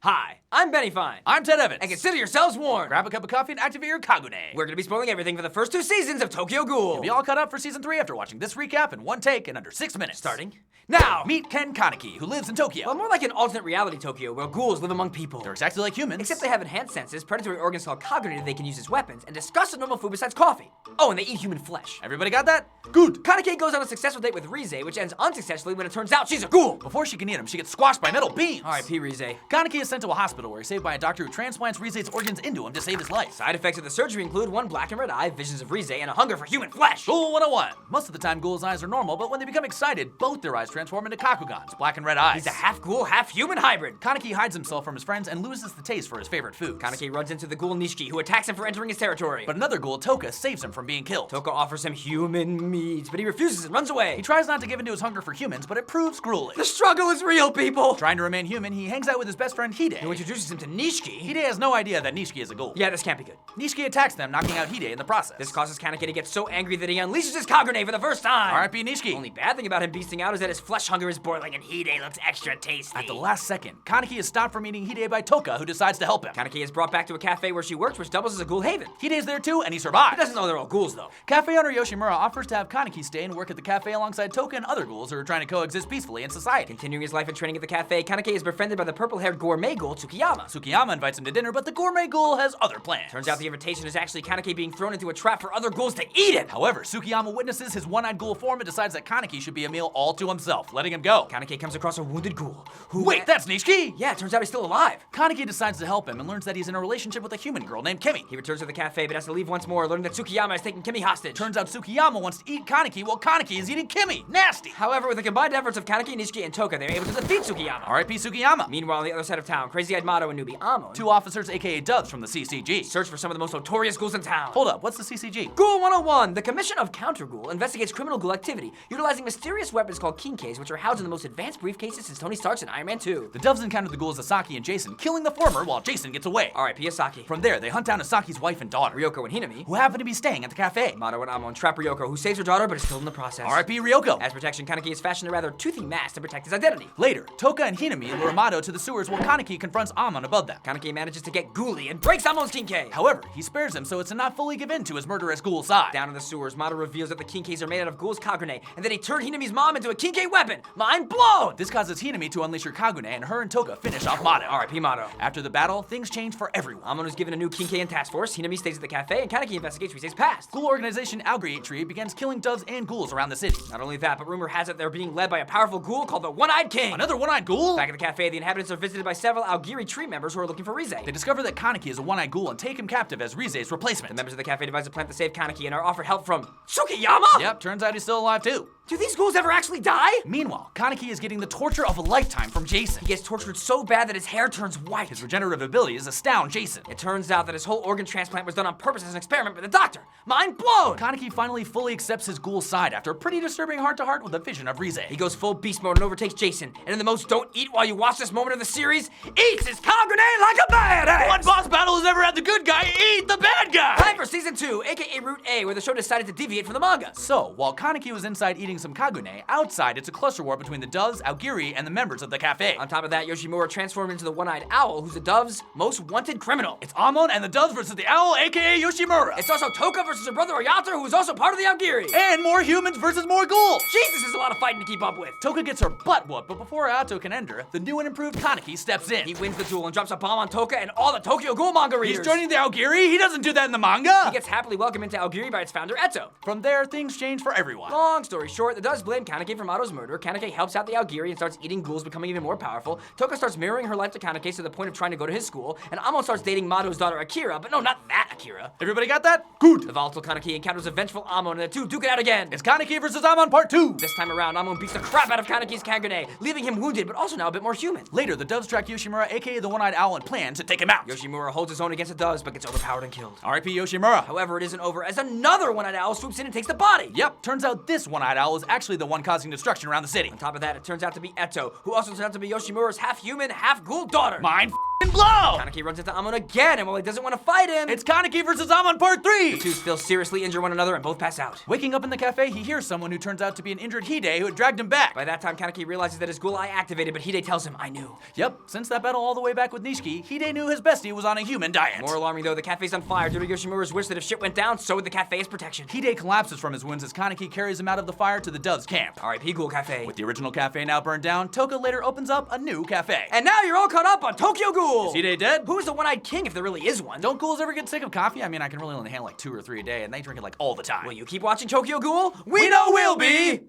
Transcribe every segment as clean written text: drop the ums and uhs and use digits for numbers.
Hi, I'm Benny Fine. I'm Ted Evans. And consider yourselves warned. Grab a cup of coffee and activate your KAGUNE. We're gonna be spoiling everything for the first 2 seasons of Tokyo Ghoul. You'll be all caught up for season 3 after watching this recap in one take in under 6 minutes. Starting now. Meet Ken Kaneki, who lives in Tokyo. Well, more like an alternate reality Tokyo where ghouls live among people. They're exactly like humans. Except they have enhanced senses, predatory organs called KAGUNE that they can use as weapons, and disgusting normal food besides coffee. Oh, and they eat human flesh. Everybody got that? Good. Kaneki goes on a successful date with Rize, which ends unsuccessfully when it turns out she's a ghoul. Before she can eat him, she gets squashed by metal beams. R.I.P. Rize. Kaneki is sent to a hospital where he's saved by a doctor who transplants Rize's organs into him to save his life. Side effects of the surgery include one black and red eye, visions of Rize, and a hunger for human flesh. Ghoul 101. Most of the time, ghouls' eyes are normal, but when they become excited, both their eyes transform into Kakugans, black and red eyes. He's a half ghoul, half human hybrid. Kaneki hides himself from his friends and loses the taste for his favorite foods. Kaneki runs into the ghoul Nishiki, who attacks him for entering his territory. But another ghoul, Toka, saves him from being killed. Toka offers him human meat, but he refuses and runs away. He tries not to give in to his hunger for humans, but it proves grueling. The struggle is real, people! Trying to remain human, he hangs out with his best friend Hide. Who introduces him to Nishiki. Hide has no idea that Nishiki is a ghoul. Yeah, this can't be good. Nishiki attacks them, knocking out Hide in the process. This causes Kaneki to get so angry that he unleashes his KAGUNE for the first time. R.I.P. Nishiki. Only bad thing about him beasting out is that his flesh hunger is boiling and Hide looks extra tasty. At the last second, Kaneki is stopped from eating Hide by Toka, who decides to help him. Kaneki is brought back to a cafe where she works, which doubles as a ghoul haven. Hide is there too, and he He survives. doesn't know they're all ghouls, though. Cafe owner Yoshimura offers to have Kaneki stay and work at the cafe alongside Toka and other ghouls who are trying to coexist peacefully in society. Continuing his life and training at the cafe, Kaneki is befriended by the purple-haired gourmet ghoul Tsukiyama. Tsukiyama invites him to dinner, but the gourmet ghoul has other plans. Turns out the invitation is actually Kaneki being thrown into a trap for other ghouls to eat him. However, Tsukiyama witnesses his one-eyed ghoul form and decides that Kaneki should be a meal all to himself, letting him go. Kaneki comes across a wounded ghoul who... Wait, that's Nishiki! Yeah, it turns out he's still alive. Kaneki decides to help him and learns that he's in a relationship with a human girl named Kimi. He returns to the cafe but has to leave once more, learning that Tsukiyama has taken Kimi hostage. Turns out Tsukiyama wants to eat Kaneki while Kaneki is eating Kimi. Nasty! However, with the combined efforts of Kaneki, Nishiki, and Toka, they're able to defeat Tsukiyama. R.I.P. Tsukiyama. Meanwhile, on the other side of town, Crazy-Eyed Mato and newbie Amon Two officers, aka Doves from the CCG. search for some of the most notorious ghouls in town. Hold up, what's the CCG? Ghoul 101, the Commission of Counter Ghoul, investigates criminal ghoul activity, utilizing mysterious weapons called Kinkeis, which are housed in the most advanced briefcases since Tony Stark's in Iron Man 2. The Doves encounter the ghouls Asaki and Jason, killing the former while Jason gets away. R.I.P. Asaki. From there, they hunt down Asaki's wife and daughter, Ryoko and Hinami, who happen to be staying at the cafe. Mato and Amon trap Ryoko, who saves her daughter but is killed in the process. R.I.P. Ryoko. As protection, Kaneki has fashioned a rather toothy mask to protect his identity. Later, Toka and Hinami lure Mato to the sewers while Kaneki confronts Amon above them. Kaneki manages to get ghouly and breaks Amon's Kinkei. However, he spares him so as to not fully give in to his murderous ghoul side. Down in the sewers, Mato reveals that the Kinkeis are made out of ghouls KAGUNE, and that he turned Hinami's mom into a Kinkei weapon. Mind blown! This causes Hinami to unleash her KAGUNE, and her and Toka finish off Mato. R.I.P. Mato. After the battle, things change for everyone. Amon is given a new Kinkei and task force, Hinami stays at the cafe, and Kaneki investigates Rize's past. Ghoul organization Algriate Tree begins killing doves and ghouls around the city. Not only that, but rumor has it they're being led by a powerful ghoul called the One-Eyed King. Another one-eyed ghoul? Back at the cafe, the inhabitants are visited by several Algiri tree members who are looking for Rize. They discover that Kaneki is a one-eyed ghoul and take him captive as Rize's replacement. The members of the cafe devise a plan to save Kaneki and are offered help from Tsukiyama? Yep, turns out he's still alive too. Do these ghouls ever actually die? Meanwhile, Kaneki is getting the torture of a lifetime from Jason. He gets tortured so bad that his hair turns white. His regenerative abilities astound Jason. It turns out that his whole organ transplant was done on purpose as an experiment by the doctor. Mind blown! Kaneki finally fully accepts his ghoul side after a pretty disturbing heart-to-heart with a vision of Rize. He goes full beast mode and overtakes Jason, and in the most don't eat while you watch this moment of the series, eats his KAGUNE like a badass! One boss battle has ever had the good guy eat the bad guy! Time for season 2, aka Route A, where the show decided to deviate from the manga. So, while Kaneki was inside eating some KAGUNE, outside it's a cluster war between the doves, Algiri, and the members of the cafe. On top of that, Yoshimura transformed into the one-eyed owl, who's the dove's most wanted criminal. It's Amon and the doves versus the owl, aka Yoshimura. It's also Toka versus her brother Oyata, who is also part of the Algiri. And more humans versus more ghouls. Jesus, is a lot of fighting to keep up with. Toka gets her butt whooped, but before Ayato can end her, the new and improved Kaneki steps in. He wins the duel and drops a bomb on Toka and all the Tokyo Ghoul manga readers. He's joining the Algiri? He doesn't do that in the manga! He gets happily welcomed into Algiri by its founder, Eto. From there, things change for everyone. Long story short, the doves blame Kaneki for Mato's murder. Kaneki helps out the Algiri and starts eating ghouls, becoming even more powerful. Toka starts mirroring her life to Kaneki to the point of trying to go to his school, and Amon starts dating Mato's daughter Akira, but no, not that Akira. Everybody got that? Good! The volatile Kaneki encounters a vengeful Amon, and the two duke it out again. It's Kaneki versus Amon Part 2! This time around, Amon beats the crap out of Kaneki's KAGUNE, leaving him wounded, but also now a bit more human. Later, the doves track Yoshimura, aka the One-Eyed Owl, and plan to take him out. Yoshimura holds his own against the doves, but gets overpowered and killed. R.I.P. Yoshimura. However, it isn't over, as another One-Eyed Owl swoops in and takes the body. Yep, turns out this One-Eyed Owl is actually the one causing destruction around the city. On top of that, it turns out to be Eto, who also turns out to be Yoshimura's half-human, half-ghoul daughter. Mind blow! Kaneki runs into Amon again, and while he doesn't want to fight him, It's Kaneki versus Amon Part 3! the two still seriously injure one another and both pass out. Waking up in the cafe, he hears someone who turns out to be an injured Hide who had dragged him back. By that time, Kaneki realizes that his ghoul eye activated, but Hide tells him, I knew. Yep, since that battle all the way back with Nishiki, Hide knew his bestie was on a human diet. More alarming though, the cafe's on fire due to Yoshimura's wish that if shit went down, so would the cafe as protection. Hide collapses from his wounds as Kaneki carries him out of the fire to the Dove's camp. R.I.P. Ghoul Cafe. With the original cafe now burned down, Toka later opens up a new cafe. And now you're all caught up on Tokyo Ghoul! Is Hide dead? Who's the one-eyed king if there really is one? Don't ghouls ever get sick of coffee? I mean, I can really only handle like 2 or 3 a day, and they drink it like all the time. Will you keep watching Tokyo Ghoul? We know we'll be!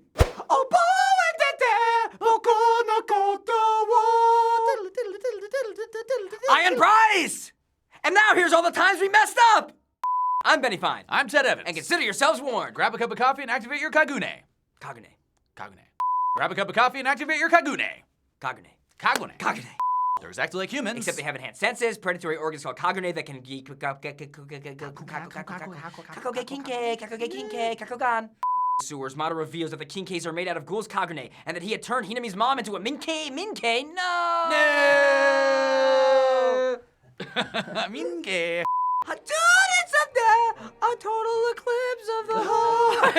Iron Prize! And now here's all the times we messed up! I'm Benny Fine. I'm Ted Evans. And consider yourselves warned. Grab a cup of coffee and activate your KAGUNE. KAGUNE. KAGUNE. Grab a cup of coffee and activate your KAGUNE. KAGUNE. KAGUNE. KAGUNE. They're exactly like humans. Except they have enhanced senses, predatory organs called KAGUNE that can kakogan. Sewer's motto reveals that the Kinkeis are made out of Ghoul's KAGUNE, and that he had turned Hinami's mom into a Minkei. No! Minke. Dude, it's up there! A total eclipse of the heart!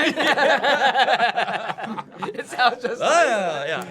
It sounds just like Yeah.